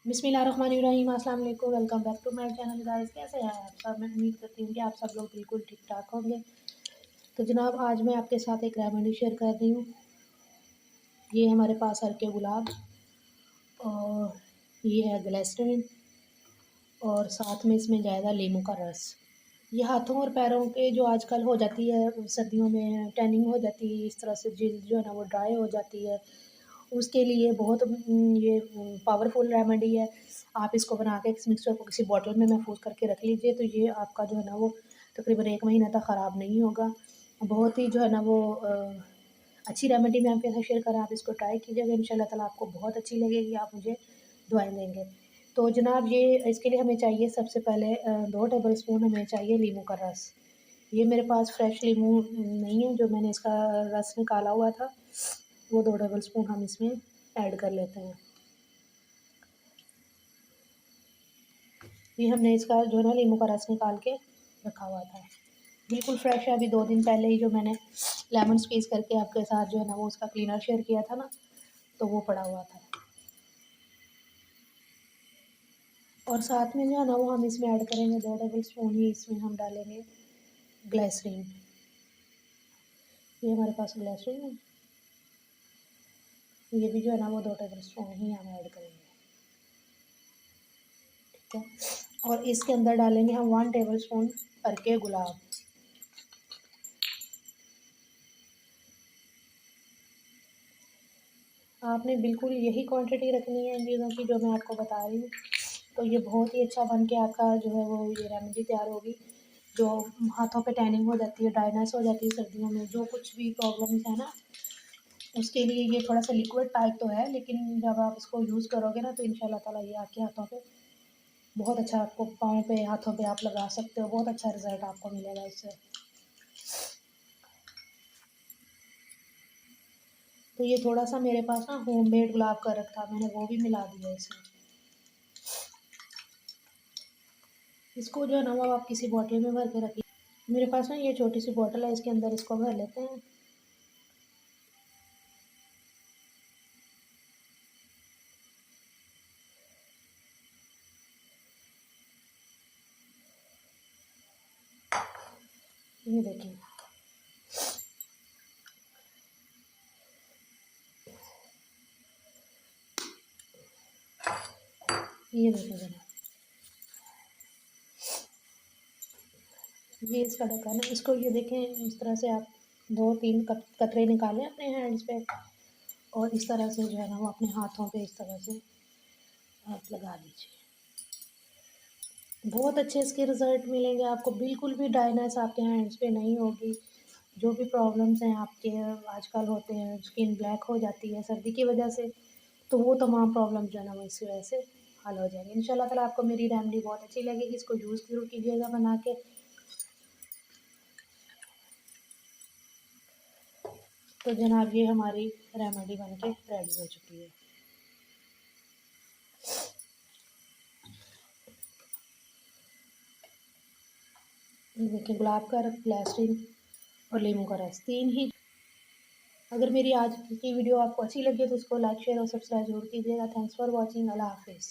बिस्मिल्लाहिर्रहमानिर्रहीम, अस्सलाम वालेकुम। Welcome back to my channel guys. कैसे हैं आप सब? मैं उम्मीद करती हूँ कि आप सब लोग बिल्कुल ठीक ठाक होंगे। तो जनाब, आज मैं आपके साथ एक रेमेडी शेयर कर रही हूँ। ये हमारे पास हल्के गुलाब और ये है ग्लिसरीन और साथ में इसमें जाएगा नींबू का रस। ये हाथों और पैरों के जो आजकल हो जाती है सर्दियों में टैनिंग हो जाती है, इस तरह से जल्द जो है ना वो ड्राई हो जाती है, उसके लिए बहुत ये पावरफुल रेमेडी है। आप इसको बना के इस मिक्सचर को किसी बॉटल में महफूज करके रख लीजिए, तो ये आपका जो है ना वो तकरीबन 1 महीना तक ख़राब नहीं होगा। बहुत ही जो है ना वो अच्छी रेमेडी मैं आपके साथ शेयर कर रहा हूँ। आप इसको ट्राई कीजिएगा, इंशाल्लाह ताला आपको बहुत अच्छी लगेगी। आप मुझे दुआएँ देंगे। तो जनाब, ये इसके लिए हमें चाहिए सबसे पहले 2 टेबल स्पून हमें चाहिए नींबू का रस। ये मेरे पास फ्रेश नींबू नहीं है, जो मैंने इसका रस निकाला हुआ था, वो 2 टेबल स्पून हम इसमें ऐड कर लेते हैं। ये हमने इसका जो है ना नींबू का रस निकाल के रखा हुआ था, बिल्कुल फ्रेश है। अभी 2 दिन पहले ही जो मैंने लेमन स्क्वीज़ करके आपके साथ जो है ना वो उसका क्लीनर शेयर किया था ना, तो वो पड़ा हुआ था। और साथ में जो है ना वो हम इसमें ऐड करेंगे 2 टेबल स्पून ही इसमें हम डालेंगे ग्लिसरीन। ये हमारे पास ग्लिसरीन है, ये भी जो है ना वो 2 टेबल स्पून ही हम ऐड करेंगे, ठीक है। और इसके अंदर डालेंगे हम 1 टेबल स्पून हल्के गुलाब। आपने बिल्कुल यही क्वांटिटी रखनी है इन चीज़ों की जो मैं आपको बता रही हूँ। तो ये बहुत ही अच्छा बन के आपका जो है वो ये रेमेडी तैयार होगी। जो हाथों पे टैनिंग हो जाती है, ड्राइनेस हो जाती है सर्दियों में, जो कुछ भी प्रॉब्लम्स है ना, उसके लिए ये थोड़ा सा लिक्विड टाइप तो है, लेकिन जब आप इसको यूज़ करोगे ना तो इंशाल्लाह ताला ये आपके हाथों पे बहुत अच्छा, आपको पाँव पे हाथों पे आप लगा सकते हो, बहुत अच्छा रिजल्ट आपको मिलेगा इससे। तो ये थोड़ा सा मेरे पास ना होममेड गुलाब का रख था, मैंने वो भी मिला दिया इसमें। इसको जो है ना वो आप किसी बॉटल में भर के रखिए। मेरे पास ना ये छोटी सी बॉटल है, इसके अंदर इसको भर लेते हैं। ये देखिए, ये देखिए जरा, ये इसका ढक्कन है। इसको ये देखें, इस तरह से आप 2-3 कतरे निकालें अपने हैंड्स पे और इस तरह से जो है ना वो अपने हाथों पे इस तरह से आप लगा लीजिए। बहुत अच्छे इसके रिज़ल्ट मिलेंगे आपको, बिल्कुल भी ड्राइनेस आपके हैंड्स पे नहीं होगी। जो भी प्रॉब्लम्स हैं आपके आजकल होते हैं, स्किन ब्लैक हो जाती है सर्दी की वजह से, तो वो तमाम प्रॉब्लम जो है ना वो इसी वजह से हल हो जाएंगे। इंशाल्लाह ताला आपको मेरी रेमेडी बहुत अच्छी लगेगी, इसको यूज़ ज़रूर कीजिएगा बना के। तो जनाब, ये हमारी रेमेडी बन के रेडी हो चुकी है। ये देखिए, गुलाब का रस, ग्लिसरीन और नींबू का रस, 3 ही। अगर मेरी आज की वीडियो आपको अच्छी लगी तो इसको लाइक शेयर और सब्सक्राइब जरूर कीजिएगा। Thanks for watching. अल्लाह हाफिज़।